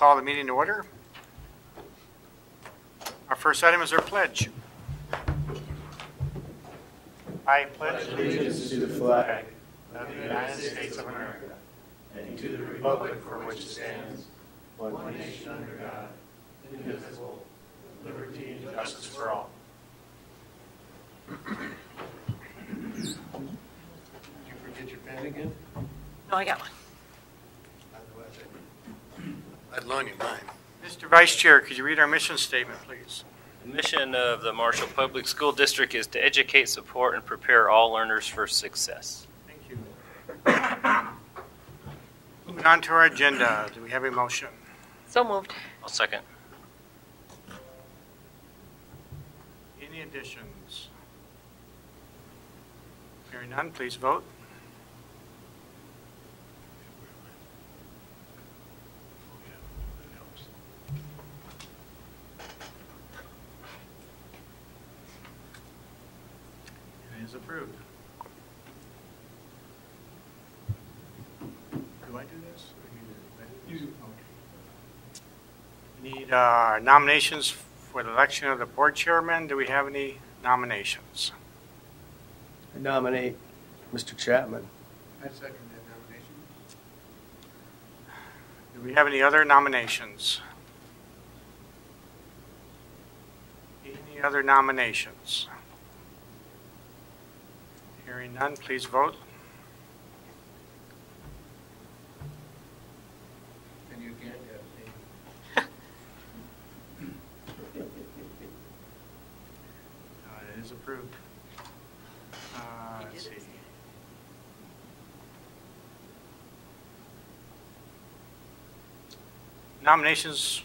call the meeting to order. Our first item is our pledge. I pledge allegiance to the flag of the United States of America and to the republic for which it stands, one nation under God, indivisible, with liberty and justice for all. Did you forget your pen again? No, I got one. I'd loan you mine. Mr. Vice Chair, could you read our mission statement, please? The mission of the Marshall Public School District is to educate, support, and prepare all learners for success. Thank you. Moving on to our agenda, do we have a motion? So moved. I'll second. Any additions? Hearing none, please vote. It is approved. Do I do this? Or you do it? Okay. Need nominations for the election of the board chairman. Do we have any nominations? I nominate Mr. Chapman. I second that nomination. Do we have any other nominations? Any other nominations? Hearing none, please vote. And you can't it is approved. Let's see. Nominations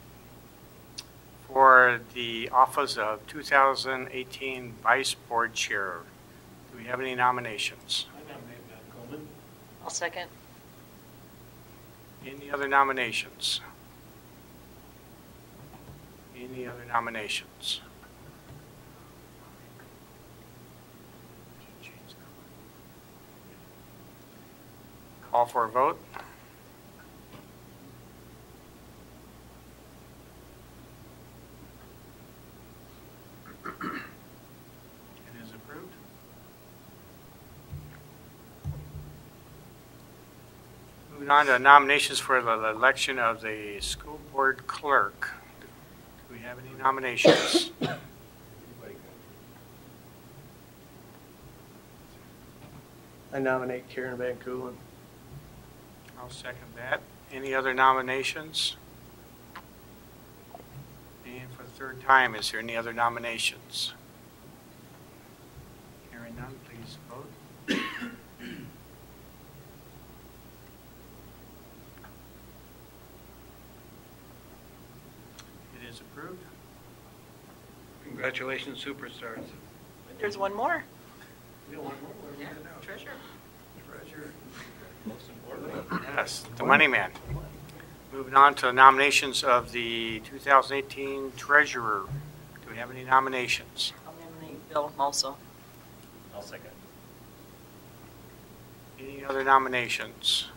for the office of 2018 Vice Board Chair. Do we have any nominations? I nominate Matt Coleman. I'll second. Any other nominations? Any other nominations? Call for a vote. It is approved. Moving on to nominations for the election of the school board clerk. Do we have any nominations? I nominate Karen Van Coolen. I'll second that. Any other nominations? And for the third time, is there any other nominations? Hearing none, please vote. It is approved. Congratulations, superstars. There's one more. We got one more. What are we gonna do? Treasurer. Treasurer. Most important. Yes, the money man. Moving on to nominations of the 2018 treasurer. Do we have any nominations? I'll nominate Bill Moso. I'll second. Any other nominations?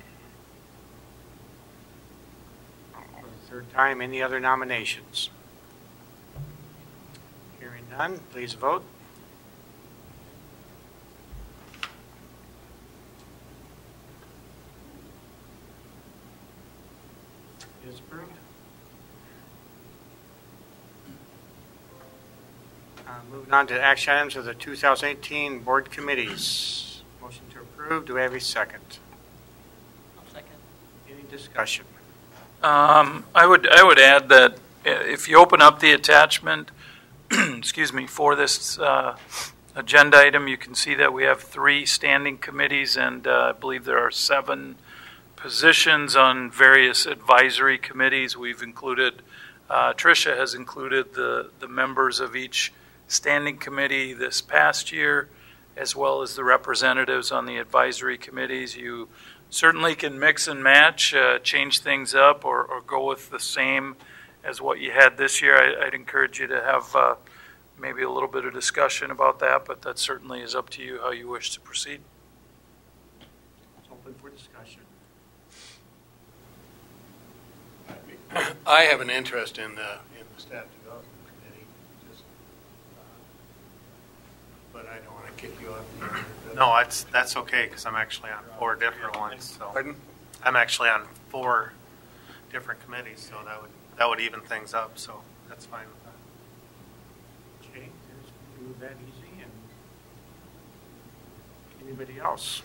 For the third time, any other nominations? Hearing none, please vote. It is approved. Moving on to action items of the 2018 board committees. Motion to approve. Do we have a second? I'll second. Any discussion? I would add that if you open up the attachment, excuse me, for this agenda item, you can see that we have 3 standing committees, and I believe there are 7 positions on various advisory committees. We've included, Tricia has included the members of each standing committee this past year, as well as the representatives on the advisory committees. You certainly can mix and match, change things up, or go with the same as what you had this year. I'd encourage you to have maybe a little bit of discussion about that, but that certainly is up to you how you wish to proceed. It's open for discussion. I have an interest in the staff development committee, just, but I don't want to kick you off the other. No, that's okay, because I'm actually on 4 different ones, so. Pardon? I'm actually on 4 different committees, so that would even things up, so that's fine with that. Okay, do that easy. And anybody else?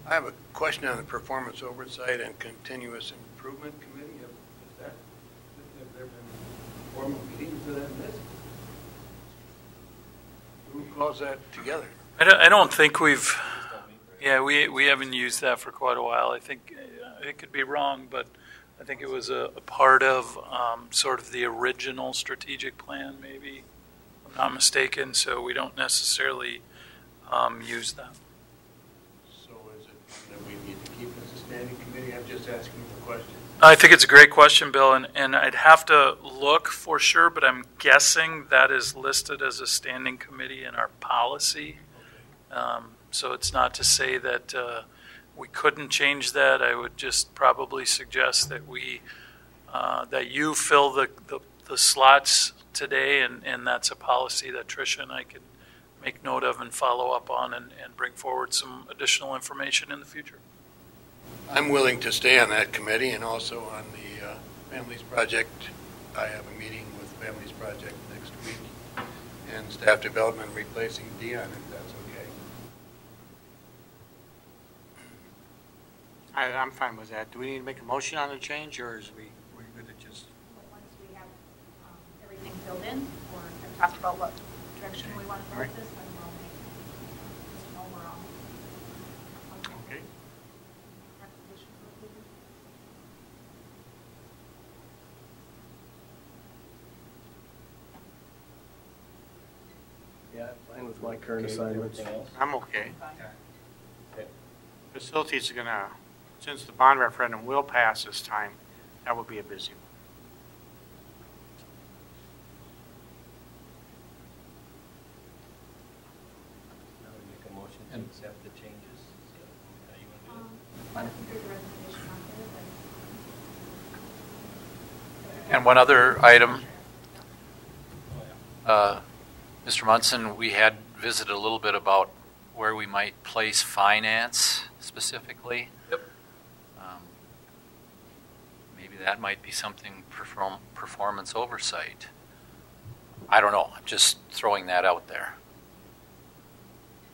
I have a question on the Performance Oversight and Continuous Improvement Committee. Have there been formal meetings for that list? Who calls that together? I don't think we've, we haven't used that for quite a while. I think it could be wrong, but I think it was a part of sort of the original strategic plan, maybe, if I'm not mistaken, so we don't necessarily use that. So is it that we need to keep as a standing committee? I'm just asking the question. I think it's a great question, Bill, and I'd have to look for sure, but I'm guessing that is listed as a standing committee in our policy. So it's not to say that we couldn't change that. I would just probably suggest that that you fill the slots today, and that's a policy that Tricia and I can make note of and follow up on and bring forward some additional information in the future. I'm willing to stay on that committee and also on the Families Project. I have a meeting with Families Project next week, and staff development replacing Dion, if that's okay. I'm fine with that. Do we need to make a motion on the change, or is we're good to just? Once we have everything filled in, or have talked about what direction we want to go with this, then we'll make just an overall. Okay. Recommendation for approval. Yeah, I'm fine with my current assignments. I'm okay. Facilities are gonna, since the bond referendum will pass this time, that will be a busy one. Now we make a motion to accept the changes. How you want to do it? Why don't we do the recommendation on there, And one other item, Mr. Munson, we had visited a little bit about where we might place finance specifically. Yep. Maybe that might be something performance oversight. I don't know. I'm just throwing that out there.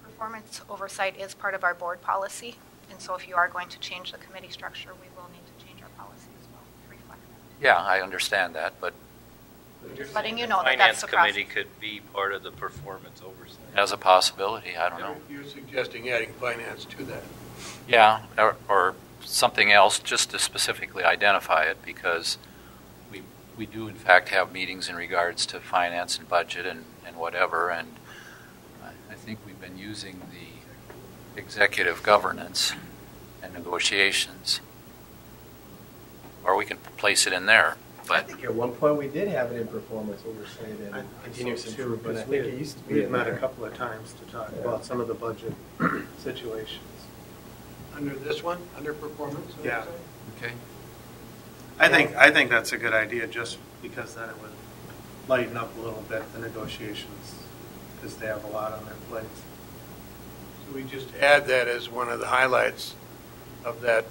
Performance oversight is part of our board policy, and so if you are going to change the committee structure, we will need to change our policy as well to reflect that. Yeah, I understand that, but Just letting you know that that's the process. Finance committee could be part of the performance oversight. as a possibility, I don't know. You're suggesting adding finance to that. Yeah, or something else just to specifically identify it, because we do in fact have meetings in regards to finance and budget and whatever, and I think we've been using the executive governance and negotiations, or we can place it in there. I But think at one point we did have it in performance oversight and continuous improvement. I think it used to be We've in met a there. couple of times to talk about some of the budget situations. Under this one, under performance? Yeah. okay, I think that's a good idea, just because then it would lighten up a little bit the negotiations, because they have a lot on their plates. So we just add that as one of the highlights of that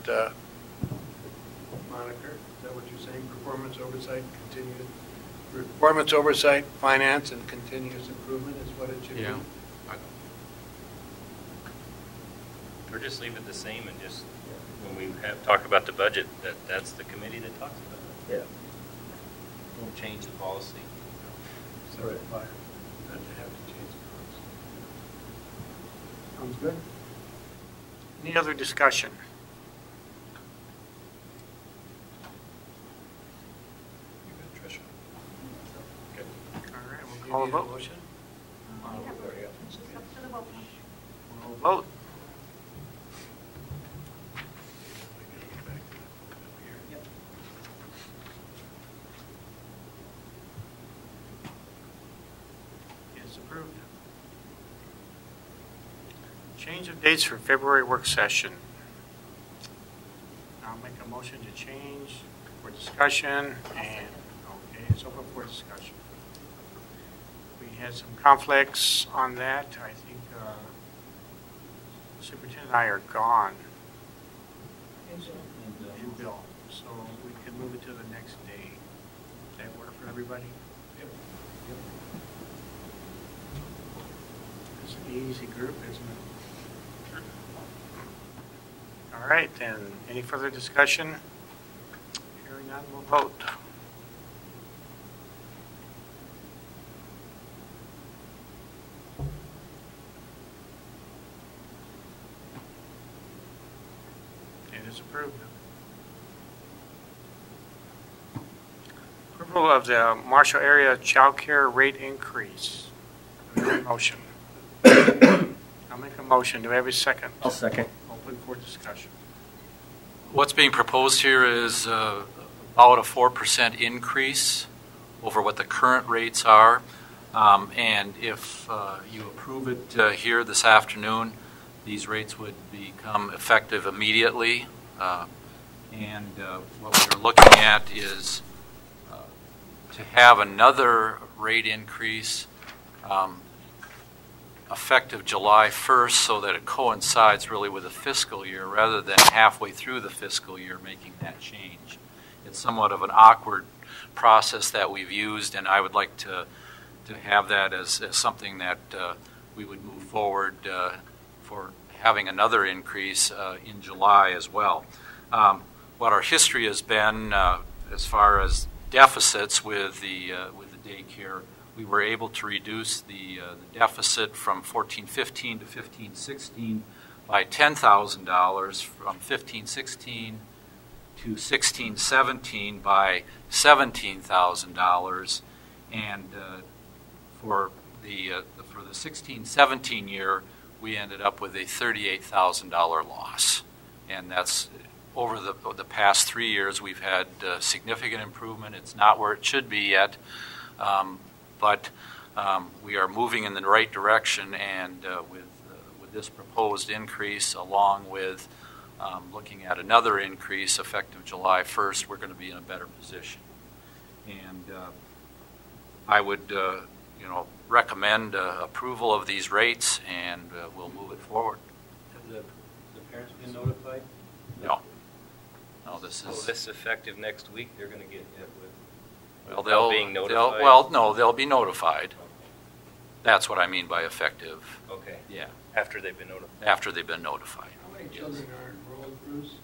moniker. Is that what you're saying? Performance oversight, continuous. Performance oversight, finance, and continuous improvement is what it should be. Yeah. Or just leave it the same and just, when we talk about the budget, that's the committee that talks about it. Yeah. Won't change the policy. Simplify, not to have to change the policy. Sounds good. Any other discussion? You good, Tricia? Good. All right, Do we'll you call a need a vote. motion? It's just up to the vote. We'll vote. It's approved. Change of dates for February work session. I'll make a motion to change for discussion, and, okay, it's open for discussion. We had some conflicts on that. I think Superintendent and I are gone. And Bill. So we can move it to the next day. Does that work for everybody? Yep. It's an easy group, isn't it? All right, then. Any further discussion? Hearing none, we'll vote. It is approved. Approval of the Marshall Area Child Care rate increase. Do we have a motion? I'll make a motion. Do we have a second? I'll second. Open for discussion. What's being proposed here is about a 4% increase over what the current rates are. And if you approve it here this afternoon, these rates would become effective immediately. And what we're looking at is to have another rate increase effective July 1st so that it coincides really with the fiscal year rather than halfway through the fiscal year making that change. It's somewhat of an awkward process that we've used, and I would like to have that as something that we would move forward for having another increase in July as well. What our history has been as far as deficits with the daycare, we were able to reduce the deficit from 14-15 to 15-16 by $10,000, from 15-16 to 16-17 by $17,000, and for the 16-17 year, we ended up with a $38,000 loss, and that's over the past 3 years. We've had significant improvement. It's not where it should be yet. But we are moving in the right direction, and with this proposed increase, along with looking at another increase effective July 1st, we're going to be in a better position. And I would, recommend approval of these rates, and we'll move it forward. Have the parents been notified? No. No, this is. So this effective next week, they're going to get hit with. Well, being notified? They'll be notified. That's what I mean by effective. Okay. Yeah. After they've been notified. After they've been notified. How many children are enrolled, Bruce?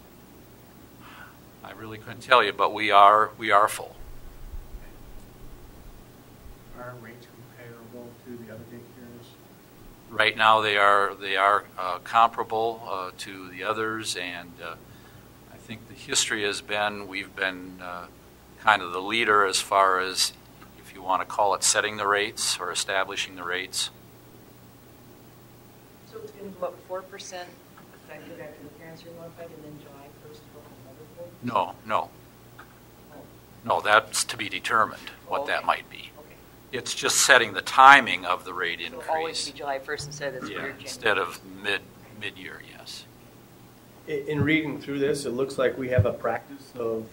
I really couldn't tell you, but we are full. Are rates comparable to the other daycares? Right now, they are comparable to the others, and I think the history has been we've been kind of the leader as far as, if you want to call it, setting the rates or establishing the rates. So it's going to go up 4% effective after the parents are notified, and then July 1st go another 4%? No, that's to be determined what that might be. Okay. It's just setting the timing of the rate So increase. always be July 1st instead of this weird January. Instead of mid-year, yes. In reading through this, it looks like we have a practice of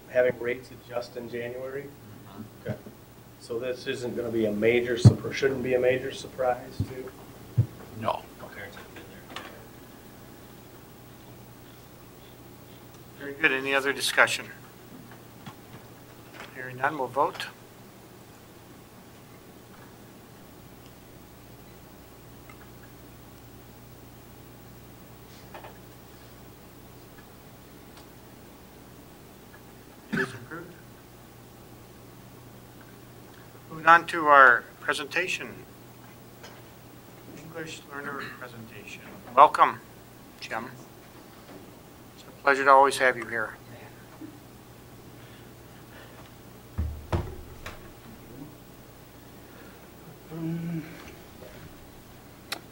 having rates adjust in January. Mm-hmm. Okay. So this isn't going to be a major, or shouldn't be a major surprise too? No. Parents have been there. Very good. Any other discussion? Hearing none, we'll vote. It is approved. Moving on to our presentation. English learner presentation. Welcome, Jim. It's a pleasure to always have you here.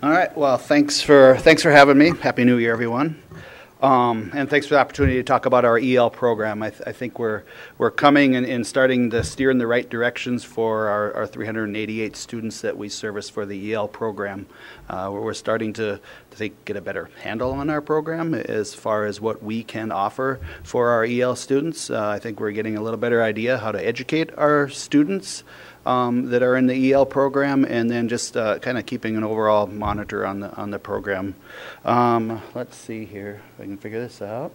All right. Well, thanks for having me. Happy New Year, everyone. And thanks for the opportunity to talk about our EL program. I think we're coming and starting to steer in the right directions for our 388 students that we service for the EL program. We're starting to get a better handle on our program as far as what we can offer for our EL students. I think we're getting a little better idea how to educate our students that are in the EL program, and then just kind of keeping an overall monitor on the program. Let's see here if I can figure this out.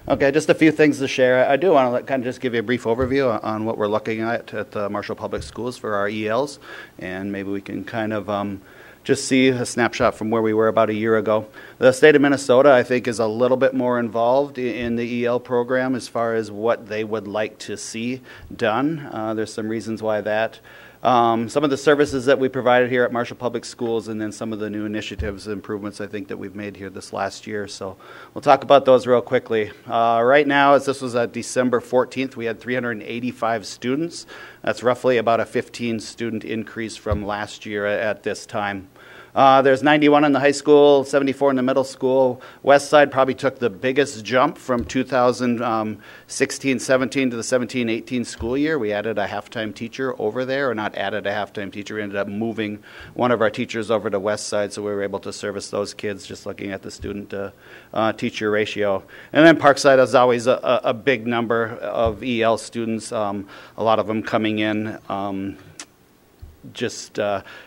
Okay, just a few things to share. I do want to kind of just give you a brief overview on what we're looking at the Marshall Public Schools for our ELs, and maybe we can kind of just see a snapshot from where we were about a year ago. The state of Minnesota, I think, is a little bit more involved in the EL program as far as what they would like to see done. There's some reasons why that. Some of the services that we provided here at Marshall Public Schools, and then some of the new initiatives, improvements I think that we've made here this last year. So we'll talk about those real quickly. Right now, as this was December 14th, we had 385 students. That's roughly about a 15 student increase from last year at this time. There's 91 in the high school, 74 in the middle school. West Side probably took the biggest jump from 2016-17 to the 17-18 school year. We added a halftime teacher over there, or not added a halftime teacher. We ended up moving one of our teachers over to West Side, so we were able to service those kids just looking at the student-teacher ratio. And then Parkside is always a big number of EL students, a lot of them coming in.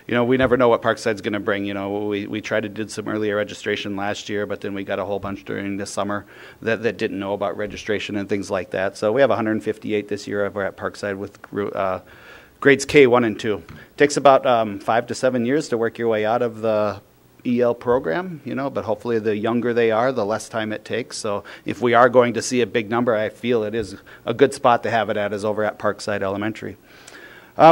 We never know what Parkside's going to bring. We tried to do some earlier registration last year, but then we got a whole bunch during the summer that didn't know about registration and things like that. So we have 158 this year over at Parkside with grades K, 1, and 2. It takes about 5 to 7 years to work your way out of the EL program, but hopefully the younger they are, the less time it takes. So if we are going to see a big number, I feel it is a good spot to have it at is over at Parkside Elementary.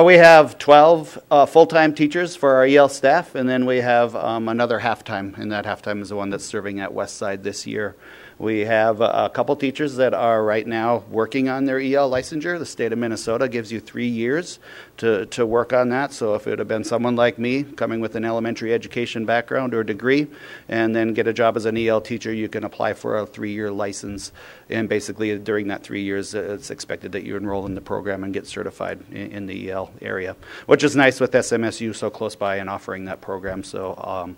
We have 12 full-time teachers for our EL staff, and then we have another half-time, and that half-time is the one that's serving at Westside this year. We have a couple teachers that are right now working on their EL licensure. The state of Minnesota gives you 3 years to work on that. So if it would have been someone like me coming with an elementary education background or degree and then get a job as an EL teacher, you can apply for a 3-year license. And basically during that 3 years, it's expected that you enroll in the program and get certified in the EL area, which is nice with SMSU so close by and offering that program. So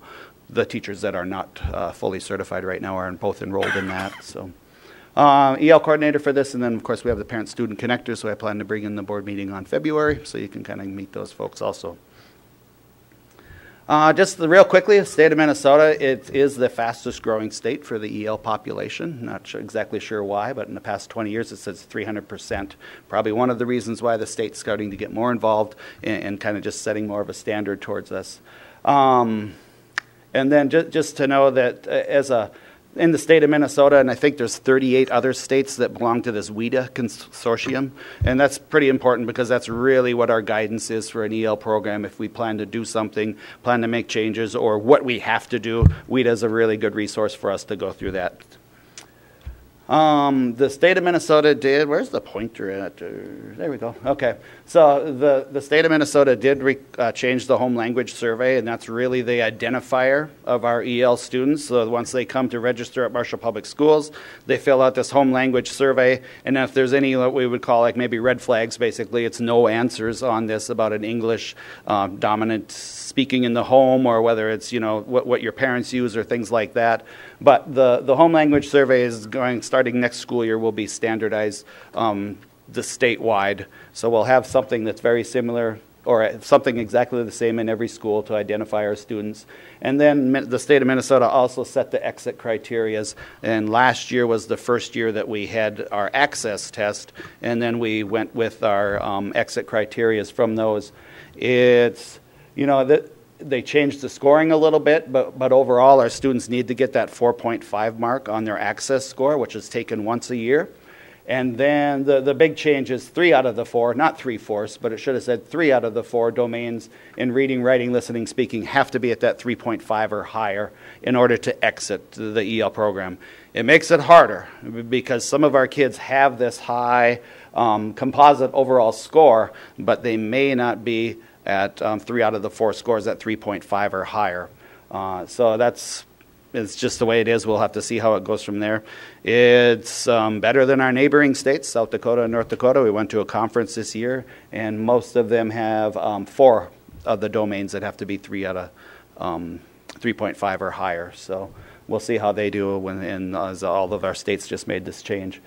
the teachers that are not fully certified right now are both enrolled in that. So EL coordinator for this, and then of course we have the parent-student connector, so I plan to bring in the board meeting on February, so you can kind of meet those folks also. Just real quickly, the state of Minnesota, it is the fastest growing state for the EL population. Not exactly sure why, but in the past 20 years it says 300%. Probably one of the reasons why the state's starting to get more involved and kind of just setting more of a standard towards us. And then just to know that in the state of Minnesota, and I think there's 38 other states that belong to this WIDA consortium, and that's pretty important because that's really what our guidance is for an EL program. If we plan to do something, plan to make changes, or what we have to do, WIDA is a really good resource for us to go through that. The state of Minnesota did, where's the pointer at? There we go. Okay. So the state of Minnesota did change the home language survey, and that's really the identifier of our EL students. So once they come to register at Marshall Public Schools, they fill out this home language survey, and if there's any what we would call like maybe red flags, basically it's no answers on this about an English dominant speaking in the home, or whether it's what your parents use or things like that. But the home language survey is starting next school year will be standardized the statewide. So we'll have something that's very similar or something exactly the same in every school to identify our students. And then the state of Minnesota also set the exit criterias. And last year was the first year that we had our access test, and then we went with our exit criterias from those. It's they changed the scoring a little bit, but overall our students need to get that 4.5 mark on their access score, which is taken once a year. And then the big change is 3 out of the 4, not 3/4, but it should have said 3 out of the 4 domains in reading, writing, listening, speaking have to be at that 3.5 or higher in order to exit the EL program. It makes it harder because some of our kids have this high composite overall score, but they may not be at 3 out of the 4 scores at 3.5 or higher. So that's it's just the way it is. We'll have to see how it goes from there. It's better than our neighboring states, South Dakota and North Dakota. We went to a conference this year, and most of them have 4 of the domains that have to be 3 out of 3.5 or higher. So we'll see how they do as all of our states just made this change.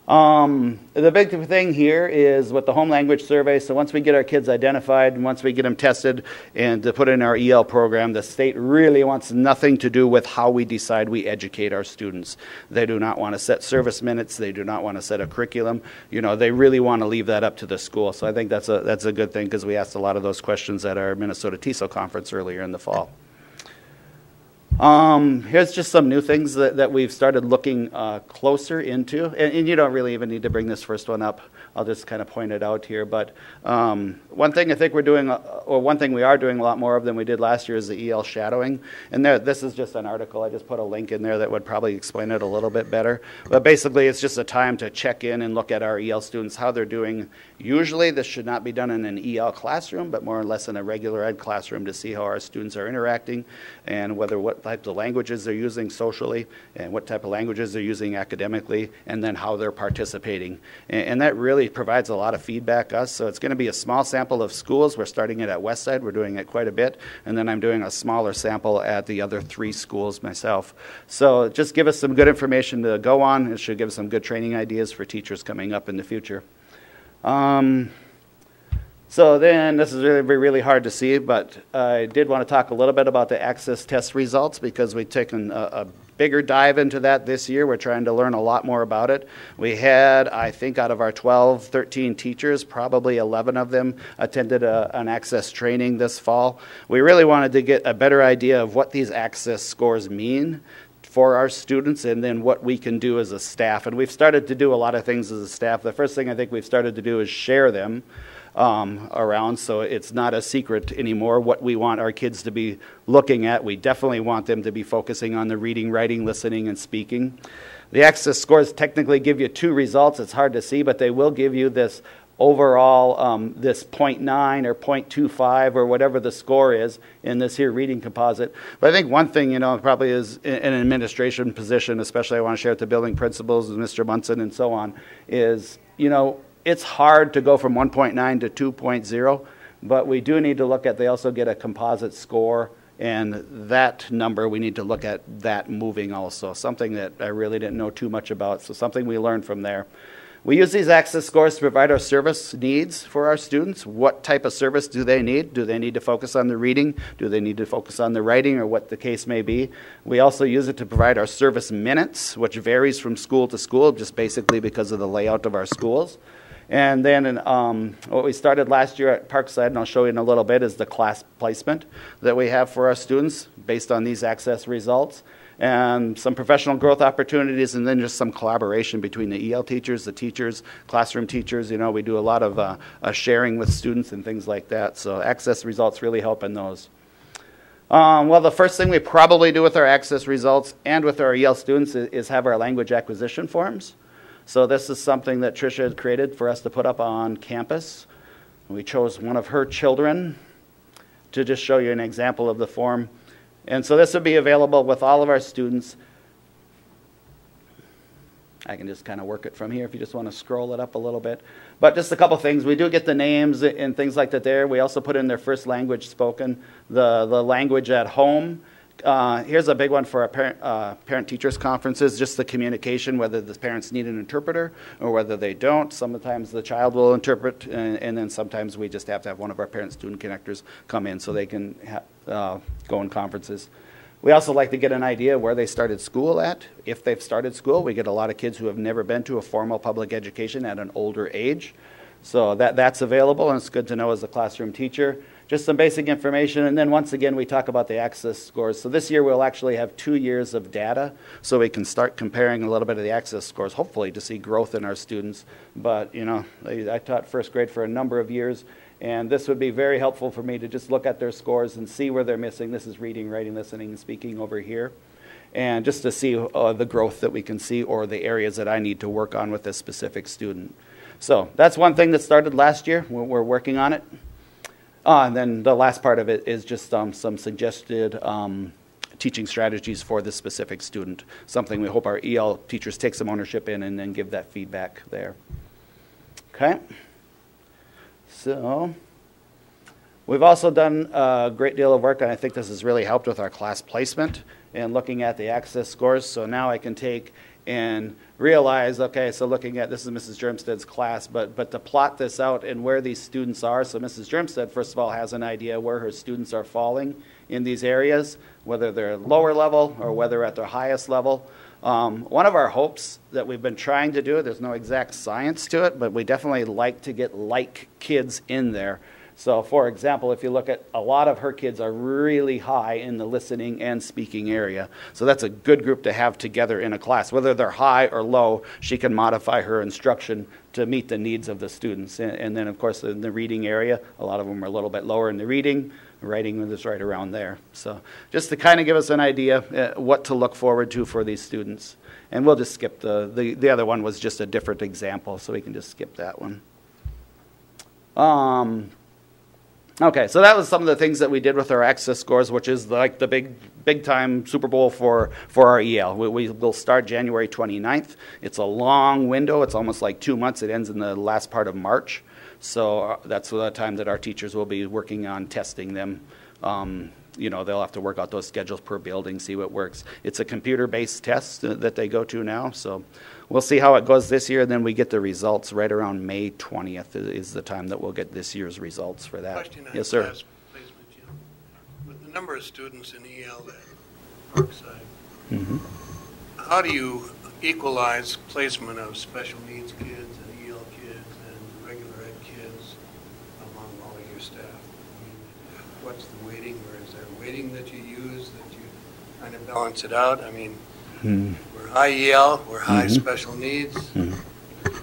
The big thing here is with the home language survey. So once we get our kids identified and once we get them tested and to put in our EL program, the state really wants nothing to do with how we decide we educate our students. They do not want to set service minutes. They do not want to set a curriculum. They really want to leave that up to the school. So I think that's a good thing because we asked a lot of those questions at our Minnesota TESOL conference earlier in the fall. Here's just some new things that we've started looking closer into, and you don't really even need to bring this first one up. I'll just kind of point it out here. But one thing I think we're doing, or one thing we are doing a lot more of than we did last year is the EL shadowing. And this is just an article. I just put a link in there that would probably explain it a little bit better. But basically, it's just a time to check in and look at our EL students, how they're doing. Usually, this should not be done in an EL classroom, but more or less in a regular ed classroom to see how our students are interacting and what types of languages they're using socially and what type of languages they're using academically, and then how they're participating. And that really provides a lot of feedback us. So it's going to be a small sample of schools. We're starting it at Westside. We're doing it quite a bit. And then I'm doing a smaller sample at the other 3 schools myself. So just give us some good information to go on. It should give us some good training ideas for teachers coming up in the future. So then, this is really hard to see, but I did want to talk a little bit about the Access test results because we've taken a bigger dive into that this year. We're trying to learn a lot more about it. We had, I think, out of our 12, 13 teachers, probably 11 of them attended an Access training this fall. We really wanted to get a better idea of what these Access scores mean for our students and then what we can do as a staff. And we've started to do a lot of things as a staff. The first thing I think we've started to do is share them around, so it's not a secret anymore what we want our kids to be looking at. We definitely want them to be focusing on the reading, writing, listening, and speaking. The Access scores technically give you 2 results. It's hard to see, but they will give you this overall, this 0.9 or 0.25 or whatever the score is in this here reading composite. But I think one thing, probably is in an administration position, especially I want to share with the building principals and Mr. Munson and so on, is, it's hard to go from 1.9 to 2.0, but we do need to look at, they also get a composite score, and that number, we need to look at that moving also, something that I really didn't know too much about, so something we learned from there. We use these Access scores to provide our service needs for our students. What type of service do they need? Do they need to focus on the reading? Do they need to focus on the writing, or what the case may be? We also use it to provide our service minutes, which varies from school to school, just basically because of the layout of our schools. And then what we started last year at Parkside, and I'll show you in a little bit, is the class placement that we have for our students based on these Access results. And some professional growth opportunities, and then just some collaboration between the EL teachers, the teachers, classroom teachers. We do a lot of sharing with students and things like that. So Access results really help in those. Well, the first thing we probably do with our Access results and with our EL students is have our language acquisition forms. So this is something that Tricia had created for us to put up on campus. We chose one of her children to just show you an example of the form. And so this would be available with all of our students. I can just kind of work it from here if you just want to scroll it up a little bit. But just a couple things. We do get the names and things like that there. We also put in their first language spoken, the language at home. Here's a big one for our parent-teachers conferences, just the communication, whether the parents need an interpreter or whether they don't. Sometimes the child will interpret, and then sometimes we just have to have one of our parent-student connectors come in so they can go in conferences. We also like to get an idea where they started school at. If they've started school, we get a lot of kids who have never been to a formal public education at an older age. So that's available, and it's good to know as a classroom teacher. Just some basic information, and then once again we talk about the Access scores. So this year we'll actually have 2 years of data, so we can start comparing a little bit of the Access scores, hopefully to see growth in our students. But I taught first grade for a number of years, and this would be very helpful for me to just look at their scores and see where they're missing. This is reading, writing, listening, and speaking over here. And just to see the growth that we can see or the areas that I need to work on with this specific student. So that's one thing that started last year. We're working on it. And then the last part of it is just some suggested teaching strategies for this specific student. Something we hope our EL teachers take some ownership in and then give that feedback there. Okay? So we've also done a great deal of work, and I think this has really helped with our class placement and looking at the access scores. So now I can take and realize, okay, so looking at, this is Mrs. Germsted's class, but to plot this out and where these students are. So Mrs. Germsted, first of all, has an idea where her students are falling in these areas, whether they're lower level or whether at their highest level. One of our hopes that we've been trying to do, there's no exact science to it, but we definitely like to get like kids in there. So for example, if you look at a lot of her kids are really high in the listening and speaking area. So that's a good group to have together in a class. Whether they're high or low, she can modify her instruction to meet the needs of the students. And then of course in the reading area, a lot of them are a little bit lower in the reading. Writing is right around there. So just to kind of give us an idea what to look forward to for these students. And we'll just skip the other one was just a different example, so we can just skip that one. Okay, so that was some of the things that we did with our access scores, which is like the big time Super Bowl for our EL. We will start January 29th. It's a long window. It's almost like 2 months. It ends in the last part of March. So that's the time that our teachers will be working on testing them. You know, they'll have to work out those schedules per building, see what works. It's a computer-based test that they go to now. So we'll see how it goes this year. Then we get the results right around May 20th is the time that we'll get this year's results for that. Question on Yes, sir. class placement, Jim. With the number of students in EL at Parkside, how do you equalize placement of special needs kids and EL kids and regular ed kids among all of your staff? I mean, what's the weighting, or is there a weighting that you use that you kind of balance it out? I mean, we're high EL, we're high special needs.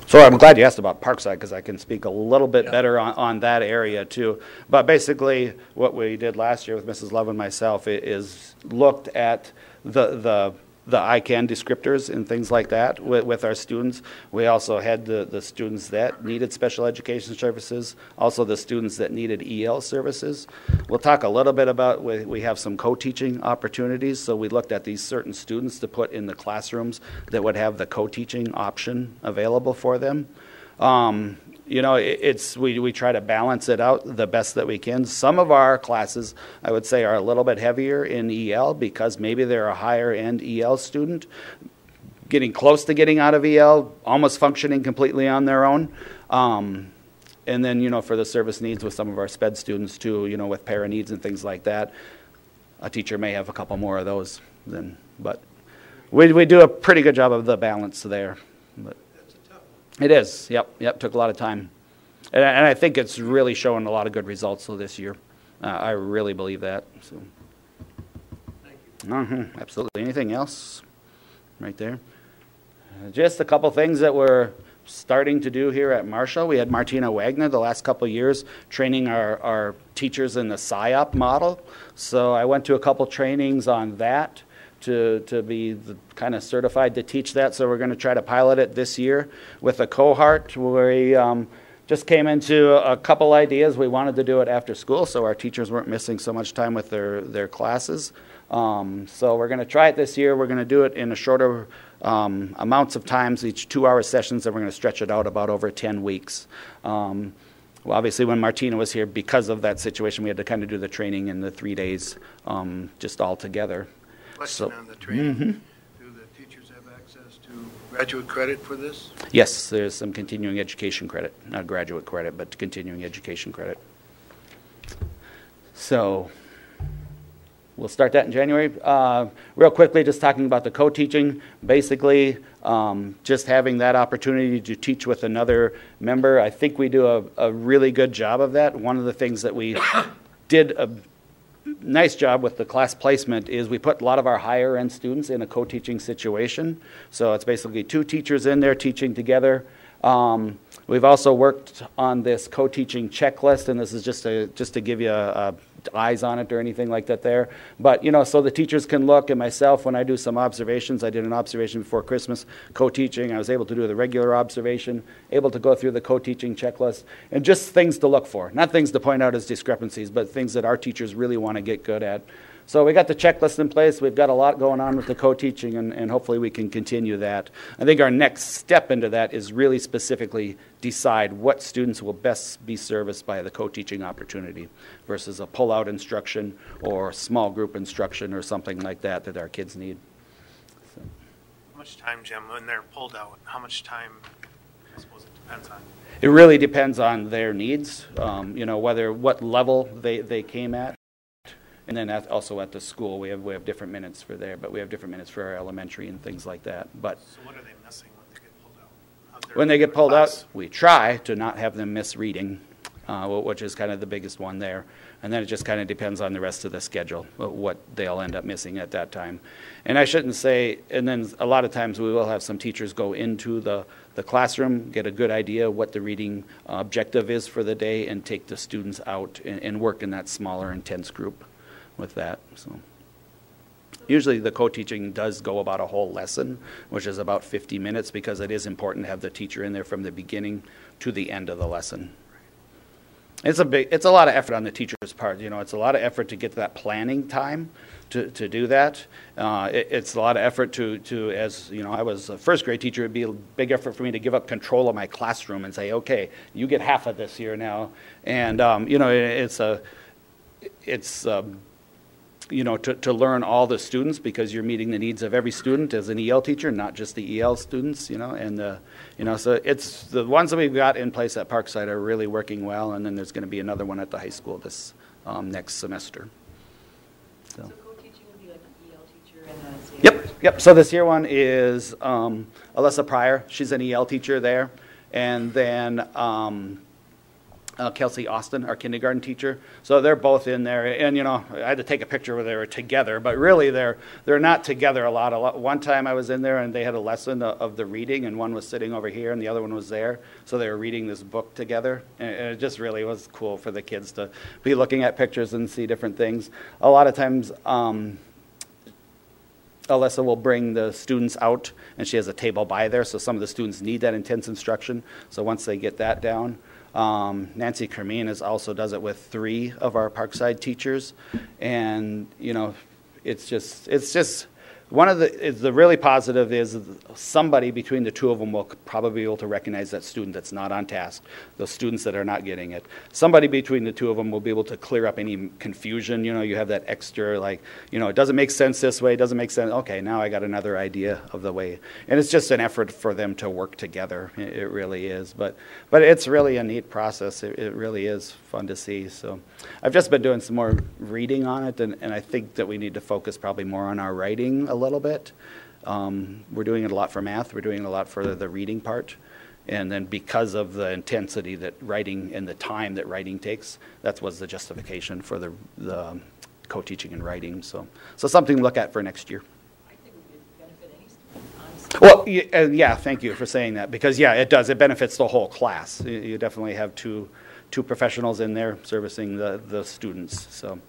So I'm glad you asked about Parkside, because I can speak a little bit better on that area too. But basically what we did last year with Mrs. Love and myself is looked at the ICANN descriptors and things like that with our students. We also had the students that needed special education services, also the students that needed EL services. We'll talk a little bit about, we have some co-teaching opportunities, so we looked at these certain students to put in the classrooms that would have the co-teaching option available for them. You know, we try to balance it out the best that we can. Some of our classes, I would say, are a little bit heavier in EL because maybe they're a higher end EL student, getting close to getting out of EL, almost functioning completely on their own. And then, you know, for the service needs with some of our SPED students too, you know, with para needs and things like that, a teacher may have a couple more of those then. But we do a pretty good job of the balance there. But it is, yep, took a lot of time. And I think it's really showing a lot of good results this year. I really believe that. So. Thank you. Absolutely. Anything else? Right there. Just a couple things that we're starting to do here at Marshall. We had Martina Wagner the last couple of years training our teachers in the SIOP model. So I went to a couple trainings on that to be kind of certified to teach that. So we're going to try to pilot it this year with a cohort. We just came into a couple ideas. We wanted to do it after school so our teachers weren't missing so much time with their classes. So we're going to try it this year. We're going to do it in a shorter amounts of times, each 2-hour sessions, and we're going to stretch it out about over 10 weeks. Well, obviously, when Martina was here, because of that situation, we had to kind of do the training in the 3 days just all together. Question on the training. Do the teachers have access to graduate credit for this? Yes, there's some continuing education credit. Not graduate credit, but continuing education credit. So we'll start that in January. Real quickly, just talking about the co-teaching. Basically, just having that opportunity to teach with another member. I think we do a really good job of that. One of the things that we did a nice job with the class placement is we put a lot of our higher end students in a co-teaching situation. So it's basically 2 teachers in there teaching together. We've also worked on this co-teaching checklist, and this is just to give you eyes on it or anything like that there. But, you know, so the teachers can look, and myself, when I do some observations, I did an observation before Christmas, co-teaching. I was able to do the regular observation, able to go through the co-teaching checklist, and just things to look for. Not things to point out as discrepancies, but things that our teachers really want to get good at. So we got the checklist in place. We've got a lot going on with the co-teaching, and hopefully we can continue that. I think our next step into that is really specifically decide what students will best be serviced by the co-teaching opportunity versus a pull-out instruction or small group instruction or something like that that our kids need. So. How much time, Jim, when they're pulled out? How much time, I suppose it depends on? It really depends on their needs, what level they came at. And then also at the school, we have different minutes for there, but we have different minutes for our elementary and things like that. But so what are they missing when they get pulled out? When they get pulled out, we try to not have them miss reading, which is kind of the biggest one there. And then it just kind of depends on the rest of the schedule, what they'll end up missing at that time. And I shouldn't say, and then a lot of times we will have some teachers go into the classroom, get a good idea what the reading objective is for the day, and take the students out and work in that smaller, intense group with that. So usually the co-teaching does go about a whole lesson, which is about 50 minutes, because it is important to have the teacher in there from the beginning to the end of the lesson. It's a lot of effort on the teacher's part. It's a lot of effort to get that planning time to do that. It's a lot of effort to as I was a first grade teacher, it'd be a big effort for me to give up control of my classroom and say, okay, you get half of this here now. And, to learn all the students, because you're meeting the needs of every student as an EL teacher, not just the EL students, so it's the ones that we've got in place at Parkside are really working well, and then there's going to be another one at the high school this next semester. So co-teaching would be like an EL teacher and a Yep. So this year one is Alyssa Pryor. She's an EL teacher there, and then Kelsey Austin, our kindergarten teacher. So they're both in there. And, I had to take a picture where they were together, but really they're not together a lot. One time I was in there and they had a lesson of the reading, and one was sitting over here and the other one was there. So they were reading this book together. And it just really was cool for the kids to be looking at pictures and see different things. A lot of times, Alyssa will bring the students out, and she has a table by there, so some of the students need that intense instruction. So once they get that down, Nancy Kermeen also does it with 3 of our Parkside teachers, and it's just one of the really positive is somebody between the 2 of them will probably be able to recognize that student that's not on task, those students that are not getting it. Somebody between the 2 of them will be able to clear up any confusion. You have that extra, it doesn't make sense this way, it doesn't make sense. Okay, now I got another idea of the way. And it's just an effort for them to work together. It really is. But it's really a neat process. It really is fun to see. So I've just been doing some more reading on it, and I think that we need to focus probably more on our writing a little bit. We're doing it a lot for math. We're doing it a lot for the reading part. And then because of the intensity that writing and the time that writing takes, that was the justification for the co-teaching and writing. So something to look at for next year. I think it would benefit any student, honestly. Well, yeah, thank you for saying that, because it does. It benefits the whole class. You definitely have two professionals in there servicing the students. So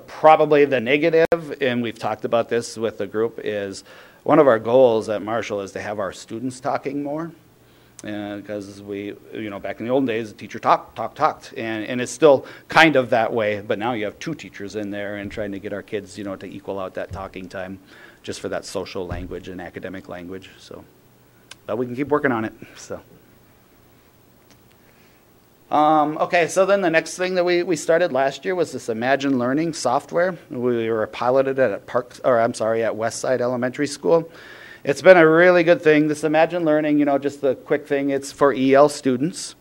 probably the negative, and we've talked about this with the group, is one of our goals at Marshall is to have our students talking more. Because we, back in the old days, the teacher talked, and it's still kind of that way, but now you have 2 teachers in there and trying to get our kids, to equal out that talking time just for that social language and academic language. So, but we can keep working on it, so. Okay, so then the next thing that we started last year was this Imagine Learning software. We were piloted at Westside Elementary School. It's been a really good thing. This Imagine Learning, just the quick thing, it's for EL students.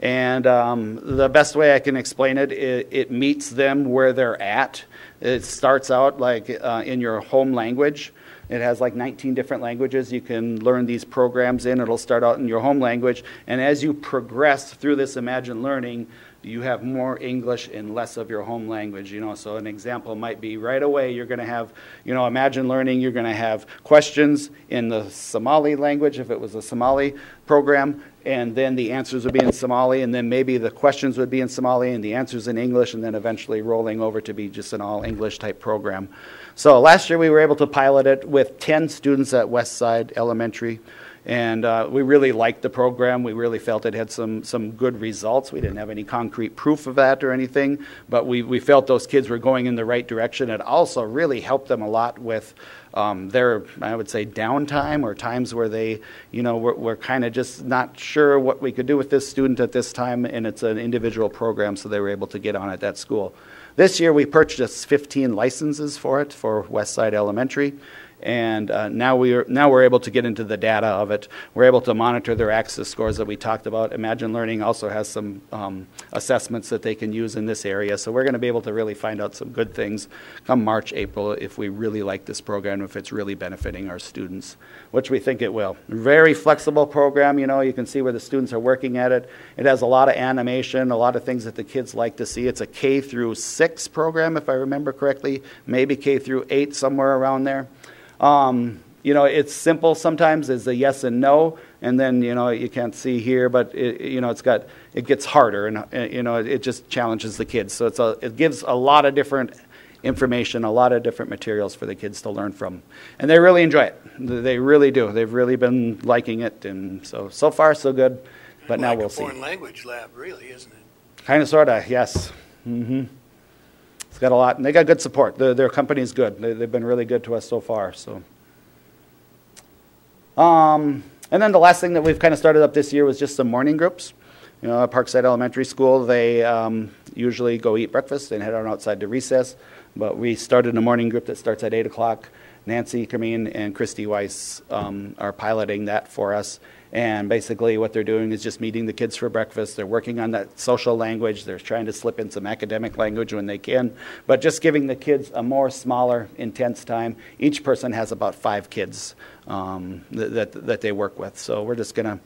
And the best way I can explain it, it meets them where they're at. It starts out like in your home language. It has like 19 different languages you can learn these programs in. It'll start out in your home language. And as you progress through this Imagine Learning, you have more English and less of your home language. So an example might be right away you're going to have, Imagine Learning, you're going to have questions in the Somali language, if it was a Somali program, and then the answers would be in Somali, and then maybe the questions would be in Somali and the answers in English, and then eventually rolling over to be just an all-English type program. So last year we were able to pilot it with 10 students at Westside Elementary, And we really liked the program. We really felt it had some good results. We didn't have any concrete proof of that or anything, but we felt those kids were going in the right direction. It also really helped them a lot with their, I would say, downtime or times where they, were kind of just not sure what we could do with this student at this time, and it's an individual program, so they were able to get on at that school. This year we purchased 15 licenses for it for Westside Elementary. And now we're able to get into the data of it. We're able to monitor their access scores that we talked about. Imagine Learning also has some assessments that they can use in this area. So we're going to be able to really find out some good things come March, April, if we really like this program, if it's really benefiting our students, which we think it will. Very flexible program. You can see where the students are working at it. It has a lot of animation, a lot of things that the kids like to see. It's a K through 6 program, if I remember correctly, maybe K through 8, somewhere around there. It's simple sometimes as a yes and no, and then, you can't see here, but it gets harder, and, it just challenges the kids. So it gives a lot of different information, a lot of different materials for the kids to learn from. And they really enjoy it. They really do. They've really been liking it, and so far so good, but now we'll see. Like a foreign language lab, really, isn't it? Kind of, sort of, yes. Mm-hmm. It's got a lot, and they got good support. Their company's good. They've been really good to us so far. So, and then the last thing that we've kind of started up this year was just some morning groups. At Parkside Elementary School, they usually go eat breakfast and head on outside to recess. But we started a morning group that starts at 8 o'clock. Nancy Kermeen and Christy Weiss are piloting that for us. And basically what they're doing is just meeting the kids for breakfast. They're working on that social language. They're trying to slip in some academic language when they can, but just giving the kids a more smaller, intense time. Each person has about 5 kids that they work with. So we're just going to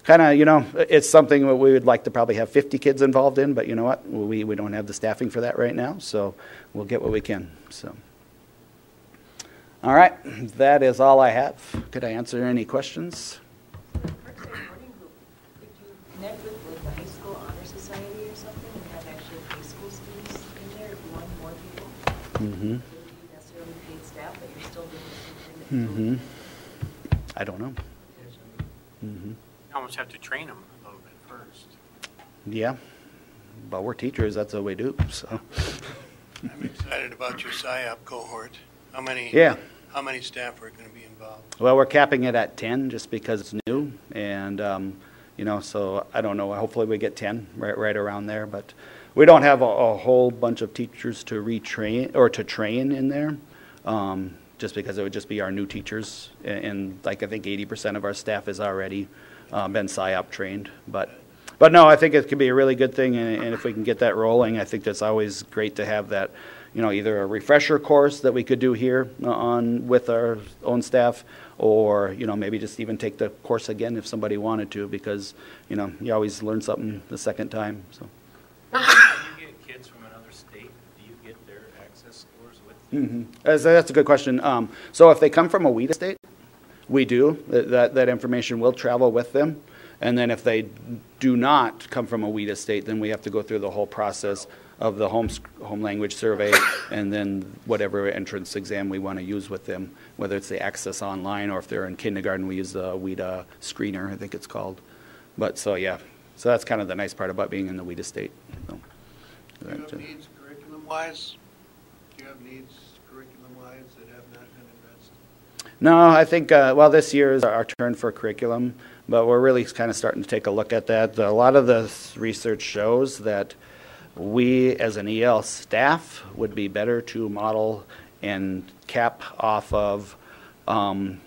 kind of, it's something that we would like to probably have 50 kids involved in, but you know what? We don't have the staffing for that right now, so we'll get what we can. So, all right, that is all I have. Could I answer any questions? Connect with the high school honor society or something and have actually high school students in there if you want more people? Mm-hmm. Would you necessarily paid staff, but you're still doing the same thing? Mm-hmm. I don't know. Mm-hmm. You almost have to train them a little bit first. Yeah, but we're teachers. That's what we do. So. I'm excited about your PSYOP cohort. How many staff are going to be involved? Well, we're capping it at 10 just because it's new, and so I don't know. Hopefully we get 10 right around there, but we don't have a whole bunch of teachers to retrain or to train in there, just because it would just be our new teachers, and like I think 80% of our staff has already been PSYOP trained, but no, I think it could be a really good thing, and if we can get that rolling, I think that's always great to have that, either a refresher course that we could do here with our own staff, or maybe just even take the course again if somebody wanted to, because you always learn something the second time. So. When you get kids from another state, do you get their access scores with you? Mm-hmm. That's a good question. So if they come from a WIDA state, we do. That information will travel with them. And then if they do not come from a WIDA state, then we have to go through the whole process of the home language survey and then whatever entrance exam we want to use with them, whether it's the Access Online or if they're in kindergarten, we use the WIDA screener, I think it's called. But so that's kind of the nice part about being in the WIDA state. So, do you have needs curriculum-wise? Do you have needs curriculum-wise that have not been addressed? No, I think, this year is our turn for curriculum, but we're really kind of starting to take a look at that. A lot of the research shows that we, as an EL staff, would be better to model and cap off of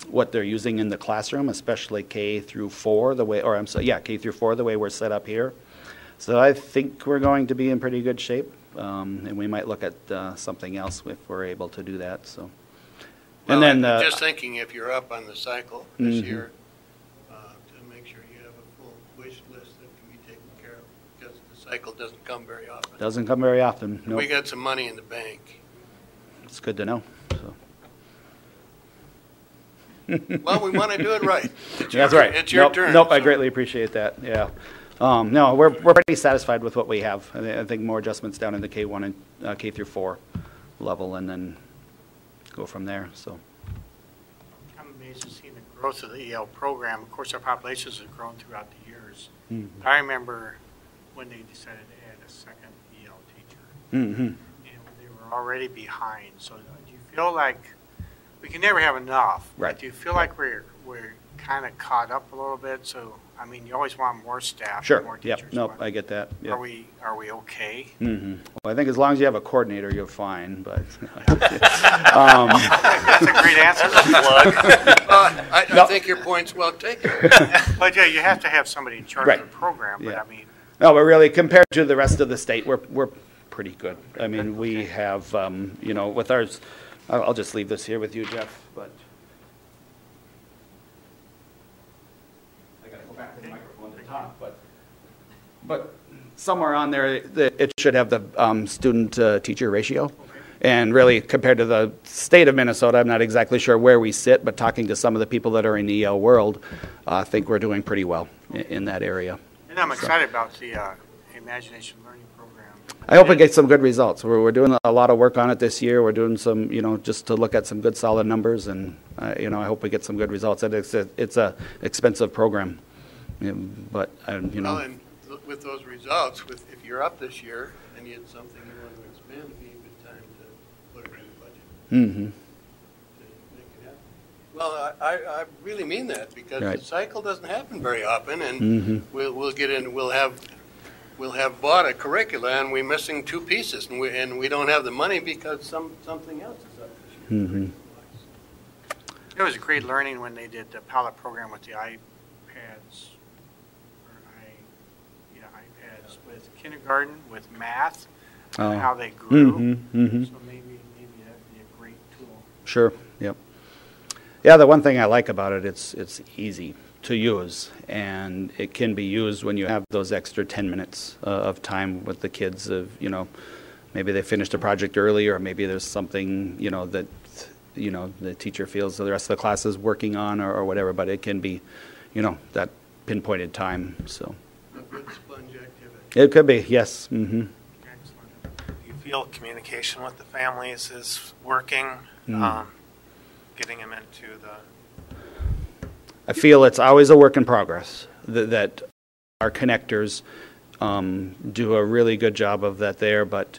what they're using in the classroom, especially K through 4, K through 4, the way we're set up here. So I think we're going to be in pretty good shape, and we might look at something else if we're able to do that. So. Well, and then just thinking, if you're up on the cycle this year, to make sure you have a full wish list that can be taken care of, because the cycle doesn't come very often. Doesn't come very often. Nope. We got some money in the bank. It's good to know. So. Well, we want to do it right. That's right. It's your turn. Nope, so. I greatly appreciate that. Yeah. No, we're pretty satisfied with what we have. I think more adjustments down in the K1 and K through 4 level, and then go from there. So. I'm amazed to see the growth of the EL program. Of course, our populations have grown throughout the years. Mm-hmm. I remember when they decided to add a second EL teacher, Mm-hmm. and they were already behind. So do you feel like we can never have enough? Right. But do you feel like we're kind of caught up a little bit? So I mean, you always want more staff, Sure. more Yep. teachers. Nope. but I get that. Yep. Are we okay? Mm-hmm. Well, I think as long as you have a coordinator, you're fine. But That's a great answer. I think your point's well taken. But yeah, you have to have somebody in charge Right. of the program. But Yeah. I mean, no, but really, compared to the rest of the state, we're pretty good. I mean, we have with ours. I'll just leave this here with you, Jeff. But I got to go back to the microphone to talk. But somewhere on there, it should have the student-teacher ratio. And really, compared to the state of Minnesota, I'm not exactly sure where we sit, but talking to some of the people that are in the EL world, I think we're doing pretty well in that area. and I'm excited about the Imagination Learning Program. I hope it gets some good results. We're doing a lot of work on it this year. We're doing some, just to look at some good solid numbers, and I hope we get some good results. And it's a expensive program, but Well, and with those results, if you're up this year and you had something you want to expand, it'd be a good time to put it in the budget. Mm-hmm. To make it happen. Well, I really mean that, because Right. the cycle doesn't happen very often, and Mm-hmm. we'll get in. We'll have bought a curricula, and we're missing two pieces, and we don't have the money because something else is up this year. Mm-hmm. It was great learning when they did the pilot program with the iPads, iPads with kindergarten, with math, Oh. and how they grew. Mm-hmm. Mm-hmm. So maybe that'd be a great tool. Sure. Yep. Yeah, the one thing I like about it, it's easy to use, and it can be used when you have those extra 10 minutes of time with the kids. Maybe they finished a project early, or maybe there's something that the teacher feels the rest of the class is working on, or whatever. But it can be, that pinpointed time. So A good sponge activity. it could be, yes. Mm-hmm. Excellent. Do you feel communication with the families is working? Getting them into the... I feel it's always a work in progress, that our connectors do a really good job of that there. But,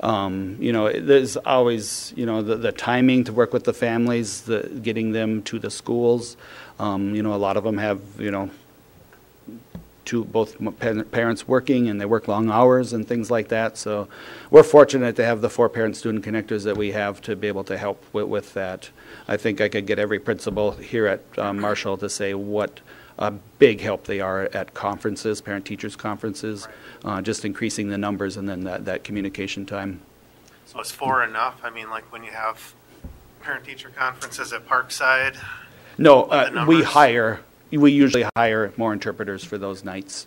there's always, the timing to work with the families, getting them to the schools. A lot of them have, both parents working, and they work long hours and things like that. So we're fortunate to have the 4 parent-student connectors that we have to be able to help with that. I think I could get every principal here at Marshall to say what a big help they are at conferences, parent-teachers conferences, just increasing the numbers and then that communication time. So is 4 enough? I mean, like when you have parent-teacher conferences at Parkside? No, the we usually hire more interpreters for those nights.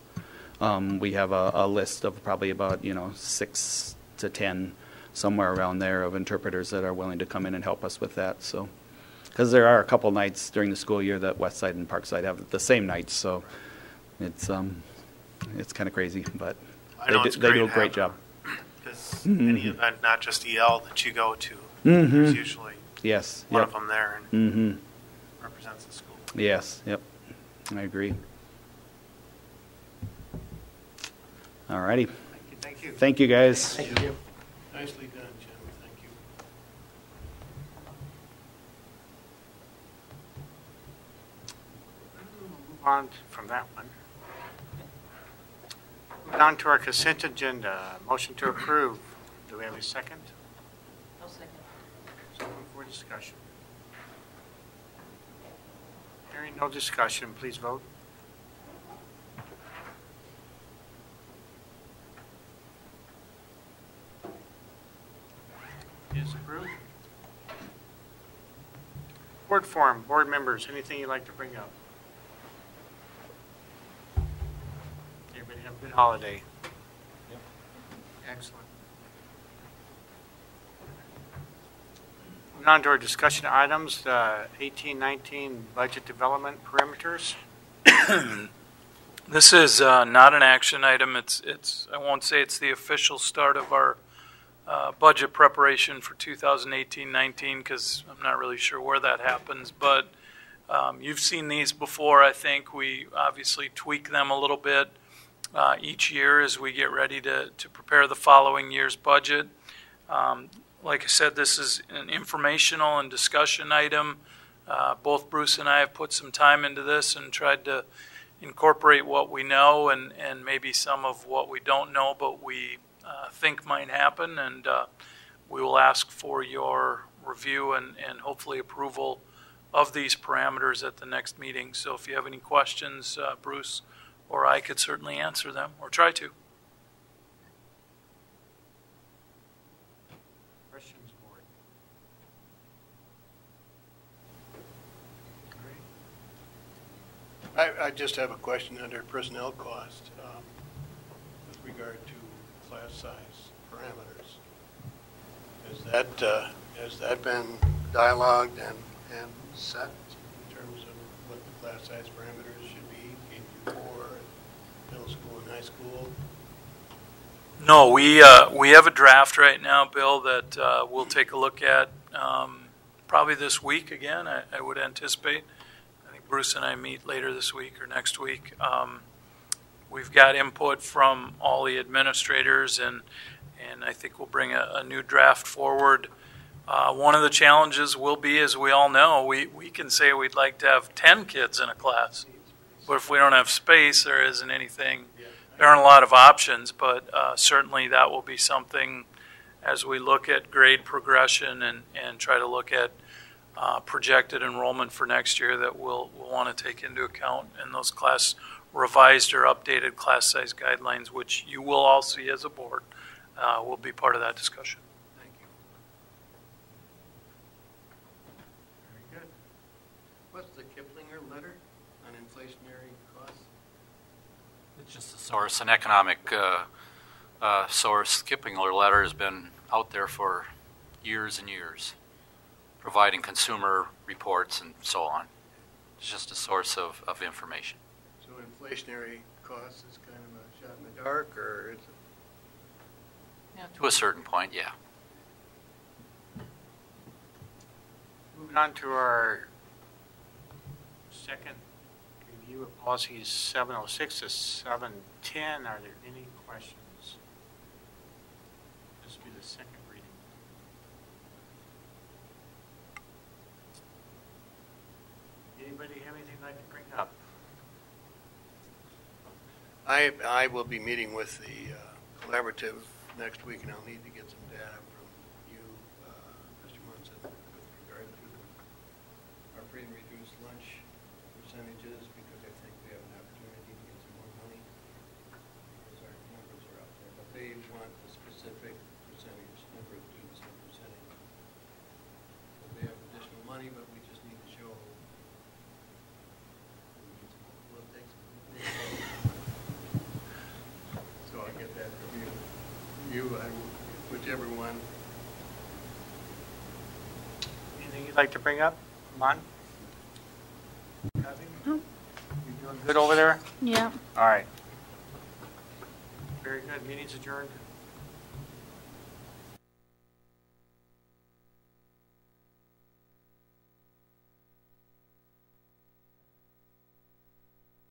We have a list of probably about 6 to 10, somewhere around there, of interpreters that are willing to come in and help us with that. So, because there are a couple nights during the school year that Westside and Parkside have the same nights, so it's kind of crazy, but I know they do a great job. Because any event, not just EL, that you go to, there's usually Yes. one Yep. of them there and Mm-hmm. represents the school. Yes. Yep. I agree. All righty. Thank you. Thank you, guys. Nicely done, Jim. Thank you. Move on from that one. Move on to our consent agenda. Motion to approve. Do we have a second? I'll second. Open for discussion. Hearing no discussion, please vote. Is approved. Board forum, board members, anything you'd like to bring up? Everybody have a good holiday. Excellent. Moving on to our discussion items, the 18-19 budget development parameters. This is not an action item. It's I won't say it's the official start of our budget preparation for 2018-19 because I'm not really sure where that happens. But You've seen these before, I think. We obviously tweak them a little bit each year as we get ready to prepare the following year's budget. Like I said, this is an informational and discussion item. Both Bruce and I have put some time into this and tried to incorporate what we know and maybe some of what we don't know, but we think might happen. And we will ask for your review and hopefully approval of these parameters at the next meeting. So if you have any questions, Bruce or I could certainly answer them or try to. Questions, board? I just have a question under personnel cost with regard to class size parameters. Has that been dialogued and set in terms of what the class size parameters should be, K-4, middle school and high school? No, we have a draft right now, Bill, that we'll take a look at probably this week again, I would anticipate. I think Bruce and I meet later this week or next week. We've got input from all the administrators, and I think we'll bring a new draft forward. One of the challenges will be, as we all know, we can say we'd like to have 10 kids in a class, but if we don't have space, there isn't anything. There aren't a lot of options, but certainly that will be something as we look at grade progression and try to look at projected enrollment for next year that we'll want to take into account in those class revised or updated class size guidelines, which you will all see as a board, will be part of that discussion. Thank you. Very good. What's the Kiplinger letter on inflationary costs? It's just a source, an economic source. Kiplinger letter has been out there for years and years, providing consumer reports and so on. It's just a source of information. So inflationary costs is kind of a shot in the dark, or is it? Yeah, to a certain point, yeah. Moving on to our second review of policies 706 to 710. Are there any questions? This will be the second reading. Anybody have anything they'd like to bring up? I will be meeting with the collaborative next week, and I'll need to get some data from you, Mr. Munson, with regard to our free and reduced lunch percentages, because I think we have an opportunity to get some more money, because our numbers are out there. But they want a specific percentage, number of students and percentage. So they have additional money, but we just need to show we need some, we'll take some. So I'll get that from you. Whichever one. Anything you'd like to bring up? Come on. Nothing? You doing good over there? Yeah. All right. Very good. Meeting's adjourned.